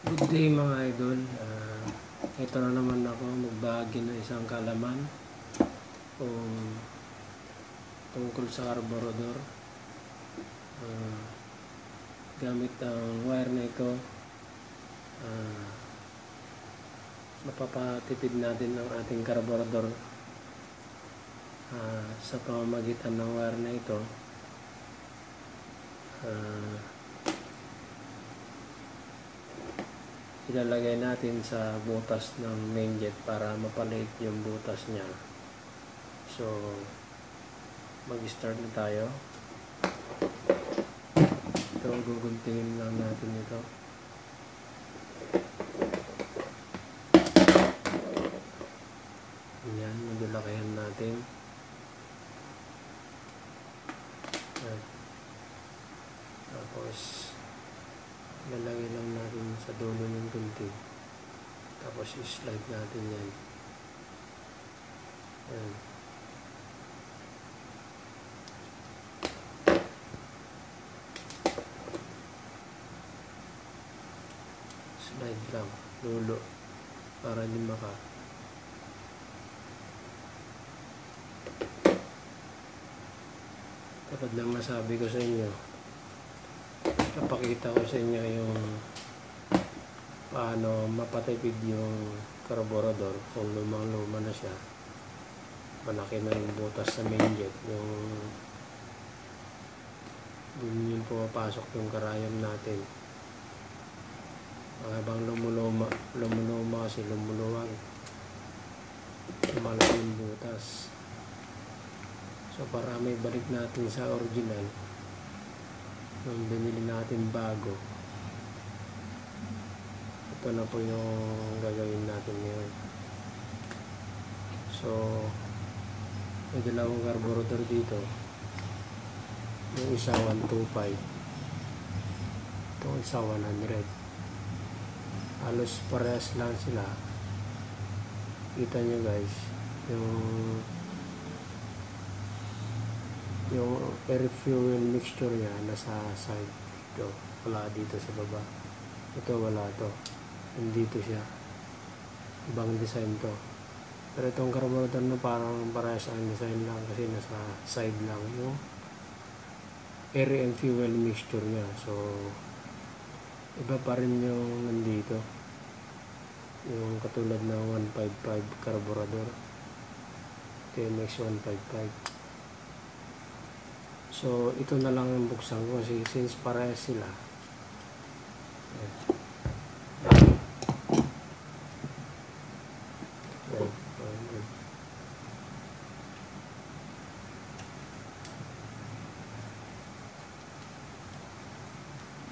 Good day mga idol. Ito na naman ako magbahagi ng isang kaalaman kung tungkol sa carburetor. Gamit ang wire na ito, mapapatipid natin ang ating carburetor sa pamamagitan ng wire na ito. Ilalagay natin sa butas ng main jet para mapaliit yung butas niya. So mag-start na tayo. Ito, guguntingin lang natin ito. Yan, maglalakayan natin. Yan. Tapos lalagay lang natin sa dulo ng gunting, tapos i-slide natin yan. Yan. Slide lang dulo para hindi maka. Kapag lang nasabi ko sa inyo, napakita ko sa inyo yung paano mapatipid yung carburetor kung lumang-luma na siya. Malaki na yung butas sa main jet, yung dun yung pumapasok yung karayom natin. Habang lumuluma kasi lumuluwag, malaki yung butas. So para may balik natin sa original yung binili natin bago, ito na po yung gagawin natin ngayon. So may dalawang carburetor dito, yung isa 125, itong isa 100. Halos parehas lang sila. Kita nyo guys, yung air fuel mixture niya nasa side dito, wala dito sa baba. Ito wala to, nandito siya, ibang design to. Pero itong carburetor na parang parehas ang design lang, kasi nasa side lang yung air and fuel mixture niya. So iba pa rin yung nandito, yung katulad ng 155 carburetor, TMX 155. So ito na lang yung buksan ko kasi since parehas sila.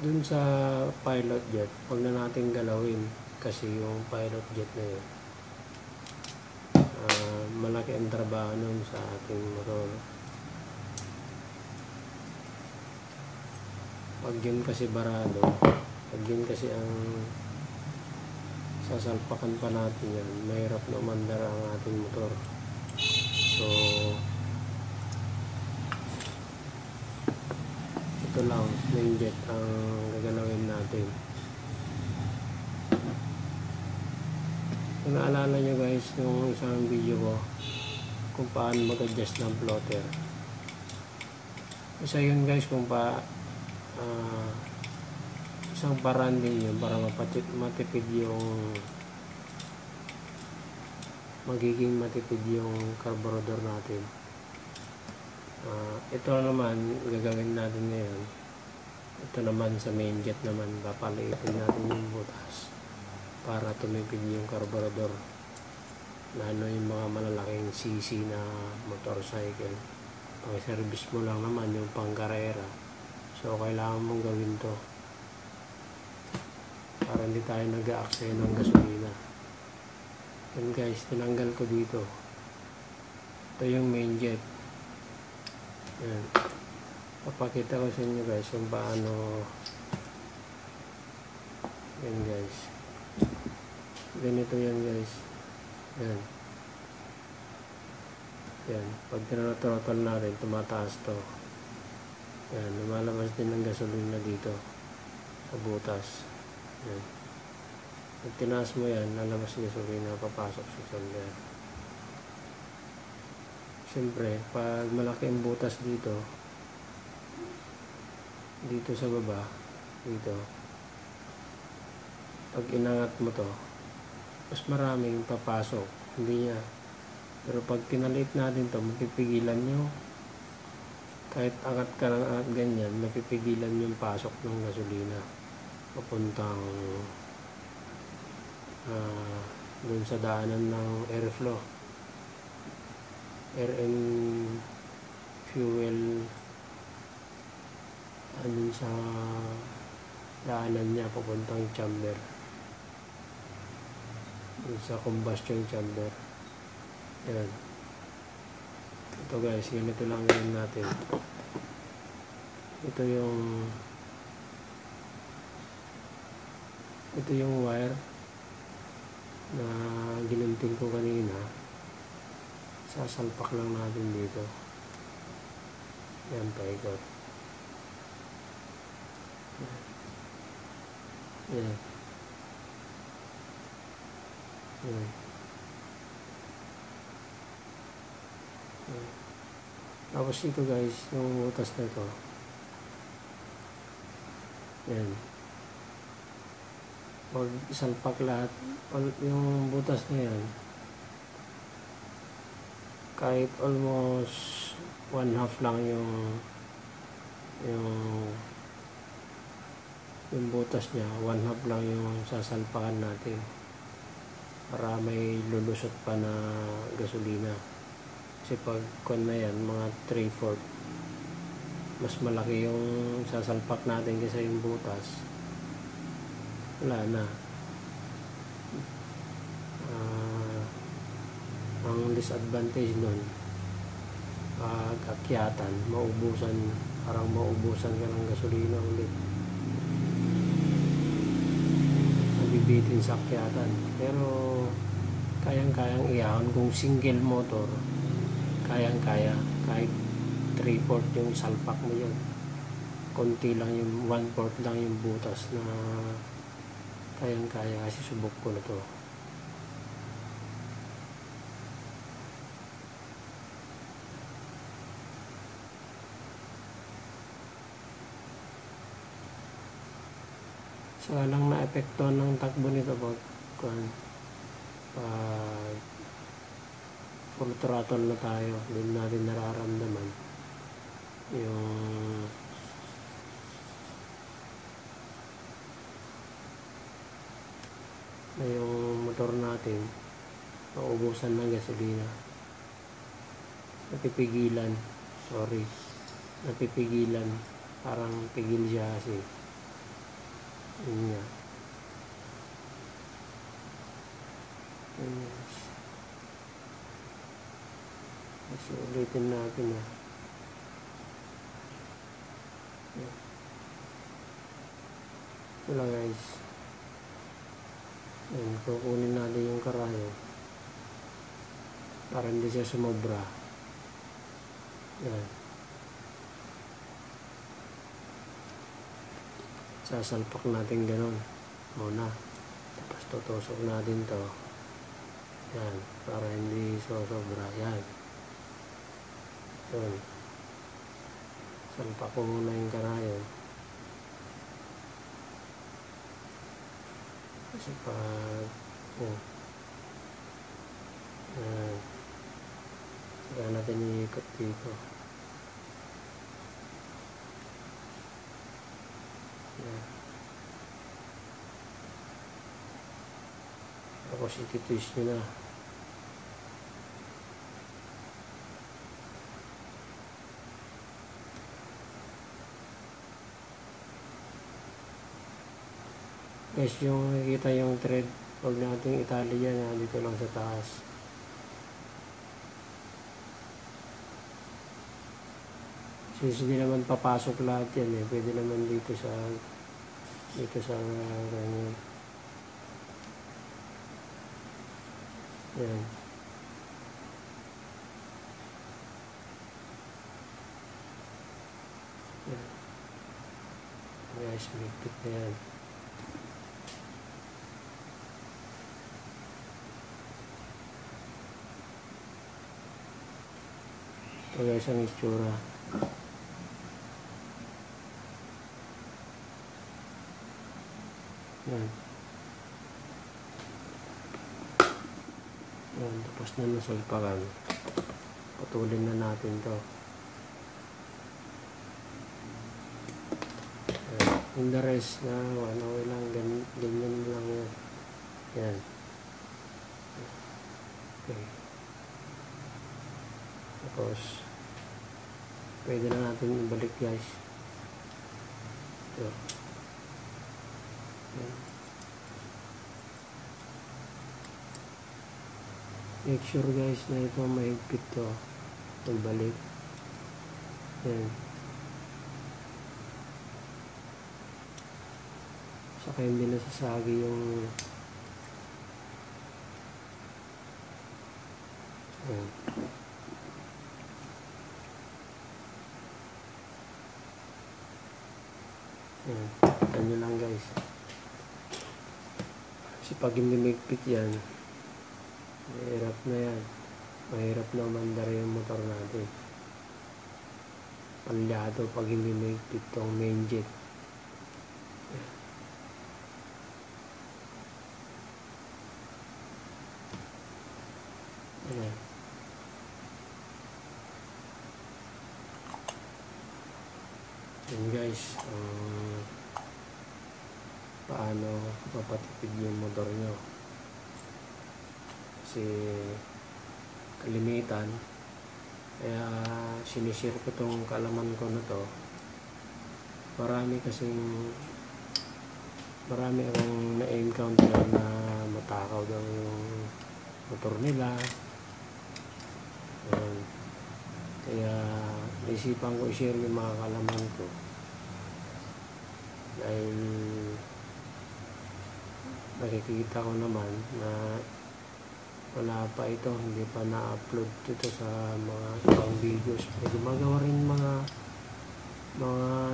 Dun sa pilot jet, huwag na natin galawin kasi yung pilot jet na yun, malaki ang trabaho nun sa ating motor. Pag yun kasi barado, pag yun kasi ang sasalpakan pa natin yan, mahirap na umandar ang ating motor. So ito lang, main jet ang gagalawin natin. Kung naalala nyo guys, yung isang video ko kung paano mag-adjust ng floater, isa yun guys kung isang paraan din yun para matipid yung magiging matipid yung carburetor natin. Ito naman gagawin natin ngayon. Ito naman sa main jet naman, papaliitin natin yung butas para tumipid yung carburetor, lalo yung mga malalaking cc na motorcycle. Pag service mo lang naman yung pang-karera, so kailangan mong gawin to para hindi tayo nag-aaksaya ng gasolina. Yan guys, tinanggal ko dito. Ito yung main jet. Yan. Papakita ko sa inyo guys kung paano. Yan guys, ganito yan guys. Yan. Yan, pag tinathrottle natin, tumataas to. Yan, lumalabas din ng gasolina dito sa butas. Yan. Pag tinaas mo yan, lalabas gasolina, papasok sa cylinder. Siyempre, pag malaki ang butas dito sa baba, dito, pag inangat mo to, mas maraming papasok. Hindi niya. Pero pag pinaliit natin to, mapipigilan nyo. Kahit angat ka ng angat ganyan, mapipigilan yung pasok ng gasolina. Papuntang dun sa daanan ng airflow. Air and fuel andun sa daanan niya papuntang chamber, dun sa combustion chamber. Yan. Ito guys, ganito lang gawin natin. Ito yung wire na ginunting ko kanina. Sasalpak lang natin dito. Yan, paikot. Yan. Yan. Yan. Tapos ito guys, yung butas na ito. Yan. Pag isalpak lahat, yung butas na yan, kahit almost 1/2 lang yung butas niya, 1/2 lang yung sasalpakan natin para may lulusot pa na gasolina. Kasi pag kon na yan, mga 3/4, mas malaki yung sasalpak natin kaysa yung butas, wala na. Ang disadvantage nun, pag akyatan, parang maubusan ka ng gasolina ulit. Nabibitin sa akyatan. Pero kayang-kayang iahon kung single motor, kayang-kaya. Kahit 3/4 yung salpak mo yun, konti lang yung 1/4 lang yung butas na kayang-kaya, kasi subok ko na to. Saka lang na-epekto ng takbo nito pag full throttle na tayo, din natin nararamdaman yung motor natin nauubusan ng gasolina. Napipigilan, parang pigil siya kasi. Yun nga. So, ulitin natin na. Wala guys. Yan, kukunin natin yung karayo para hindi siya sumobra. Yan. Sasalpak natin ganun muna, tapos tutusok natin to. Yan, para hindi sobra. Yan. Yun. Salpak ko muna yung karayo. Kasi pag yan. Yan. Saka natin iikot dito. Yan. Tapos ititwist nyo na. Guys, yung nakikita yung thread, huwag natin itali yan, dito lang sa taas. Since hindi naman papasok lahat yan pwede naman dito sa ganyan. Yan. Yan. Guys, bigpit na yan. Ito guys ang itsura. Yan. Yan, tapos na nasulpakan. Putulin na natin to. In the rest na ano lang, ganyan lang yan. Yan. Okay. Tapos pwede na natin ibalik guys. Ito. Yan. Make sure guys na ito mahigpit to. Pagbalik. Yan. Saka hindi nasasagi yung yan. Yan. Tignan nyo lang guys. Kasi pag hindi mahigpit yan, mahirap na yan. Mahirap na umandar yung motor natin. Palyado pag hindi mahigpit tong main jet. Ayan. Yan guys, paano mapatipid yung motor nyo. Kasi kalimitan, kaya sinishare ko tong kaalaman ko na to. Marami akong na-encounter na matakaw daw yung motor nila. Ayan. Kaya naisipan ko i-share yung mga kaalaman ko dahil nakikita ko naman na wala pa ito, hindi pa na-upload ito sa mga ibang videos. May gumagawa rin mga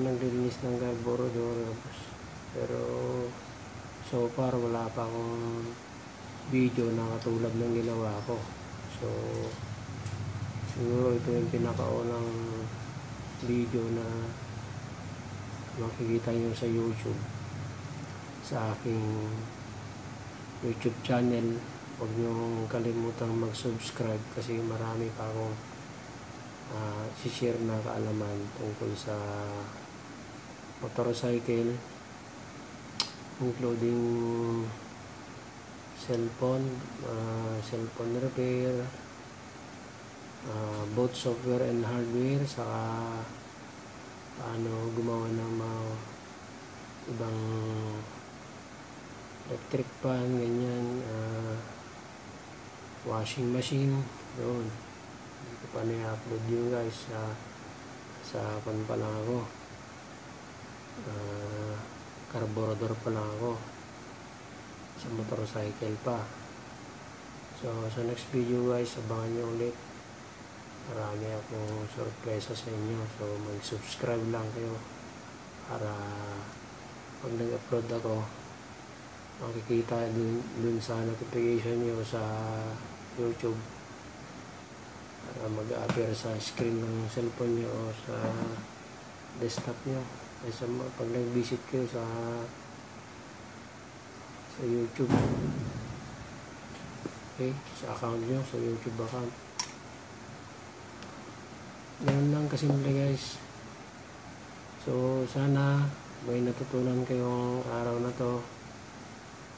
naglilinis ng carburetor, pero so far wala pa akong video na katulad ng ginawa ko. So siguro ito yung pinakaunang video na makikita nyo sa YouTube, sa aking YouTube channel. Huwag nyo kalimutang mag-subscribe kasi marami pa akong share na kaalaman tungkol sa motorcycle, including cellphone repair, both software and hardware, saka paano gumawa ng mga ibang electric fan, ganyan, washing machine, yun. Hindi ko pa na-upload yun guys, sa pan pa lang ako, carburetor pa lang ako, sa motorcycle pa. So sa next video guys, abangan nyo ulit. Marami akong sorpresa sa inyo. So mag-subscribe lang kayo para pag nag-upload ako, makikita dun sa notification nyo sa YouTube, para mag-appear sa screen ng cellphone nyo o sa desktop nyo. Kasi pag nag-visit kayo sa YouTube, okay, sa account nyo, sa YouTube account. Ganun lang kasimple guys. So sana may natutunan kayong araw na to.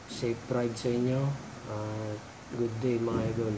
Safe ride sa inyo. Good day mga idol.